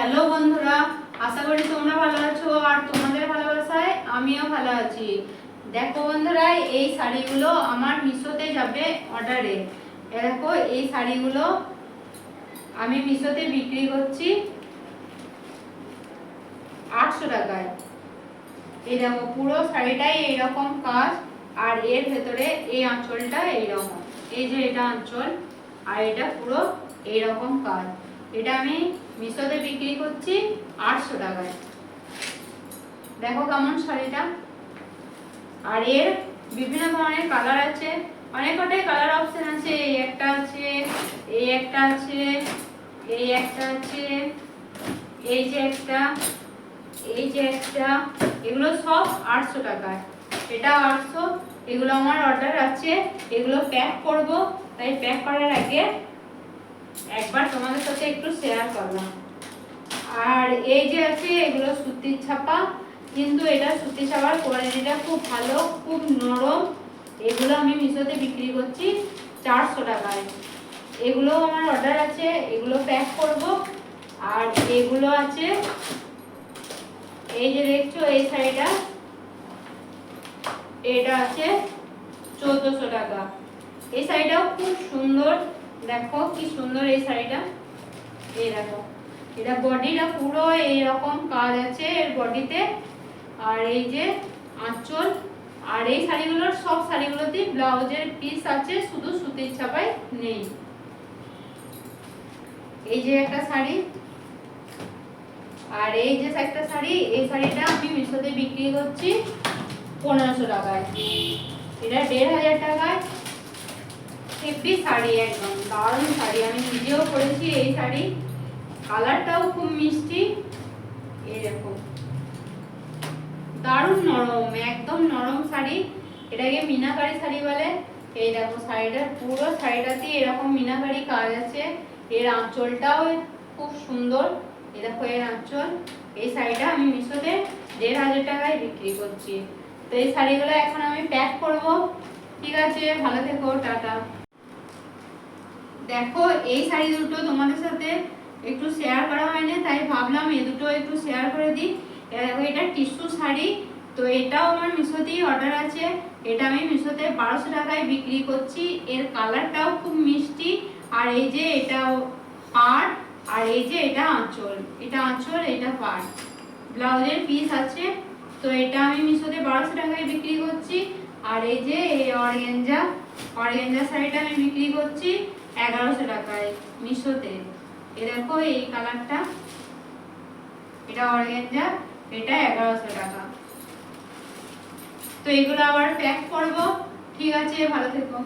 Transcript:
Hello বন্ধুরা, আশা করি তোমরা ভালো আছো আর তোমাদের ভালোবাসায় আমিও ভালো আছি। দেখো বন্ধুরা, এই শাড়িগুলো আমার মিশোতে যাবে অর্ডারে। দেখো এই শাড়িগুলো আমি মিশোতে বিক্রি করছি 800 টাকায়। এই দেখো পুরো শাড়িটাই এইরকম কাজ, আর এর ভেতরে এই আঁচলটা এইরকম, এই যে এটা আঁচল আর এটা পুরো এইরকম কাজ। এটা আমি মিশোতে বিক্রি করছি 800 টাকায়। দেখো কেমন শাড়িটা। আর এর বিভিন্ন ধরনের কালার আছে, অনেক কটাই কালার অপশন আছে। এই একটা আছে, এই একটা আছে, এই একটা আছে, এই যে একটা, এই যে একটা, এগুলো সব 800 টাকায়। এটা 800। এগুলো আমার অর্ডার আছে, এগুলো প্যাক করব, তাই প্যাক করার আগে একবার তোমাদের সাথে একটু শেয়ার করলাম। আর এই যে আছে, এগুলো সুতির ছাপা, কিন্তু এটা সুতির ছাপার কোয়ালিটিটা খুব ভালো, খুব নরম। এগুলো আমি মিশোতে বিক্রি করছি 400 টাকায়। এগুলো আমার অর্ডার আছে, এগুলো প্যাক করব। আর এগুলো আছে, এই যে দেখছো এই শাড়িটা, এটা আছে 1400 টাকা। এই শাড়িটাও খুব সুন্দর, দেখো কি সুন্দর এই শাড়িটা। এই দেখো, এটা বডিটা পুরো এইরকম কাজ আছে এর বডিতে, আর এই যে আঁচল। আর এই শাড়িগুলোর সব শাড়িগুলোতে ব্লাউজের পিস আছে, শুধু সুতির ছাপায় নেই। এই যে একটা শাড়ি, আর এই যে একটা শাড়ি, এই শাড়িটা আমি মিশোতে বিক্রি করছি 1500 টাকায়। এটা 1500 টাকায়। হেভি শাড়ি, একদম দারুণ শাড়ি। আমি নিজেও পরেছি এই শাড়ি, কালারটাও খুব মিষ্টি। এই দেখো, দারুণ নরম, একদম নরম শাড়ি। এটাকে মিনাকারি শাড়ি বলে। এই দেখো শাড়িটার পুরো শাড়িটাতে এরকম মিনাকারি কাজ আছে। এর আঁচলটাও খুব সুন্দর। এই দেখো এর আঁচল। এই শাড়িটা আমি মিশোতে 1500 টাকায় বিক্রি করছি। তো এই শাড়িগুলো এখন আমি প্যাক করব। ঠিক আছে, ভালো থেকো, টাটা। দেখো এই শাড়ি দুটো তোমাদের সাথে একটু শেয়ার করা হয়নি, তাই ভাবলাম এই দুটো একটু শেয়ার করে দিই। দেখো এটা টিস্যু শাড়ি, তো এটাও আমার মিশোতেই অর্ডার আছে। এটা আমি মিশোতে 1200 টাকায় বিক্রি করছি। এর কালারটাও খুব মিষ্টি। আর এই যে এটা পাড়, আর এই যে এটা আঁচল, এটা আঁচল, এটা পাড়। ব্লাউজের পিস আছে। তো এটা আমি মিশোতে 1200 টাকায় বিক্রি করছি। আর এই যে এই অর্গানজা, অর্গানজা শাড়িটা আমি বিক্রি করছি 1100 টাকায় মিশোতে। এ দেখো এই কালারটা, এটা অর্গানজা, এটা 1100 টাকা। তো এগুলো আবার প্যাক করব। ঠিক আছে, ভালো থেকো।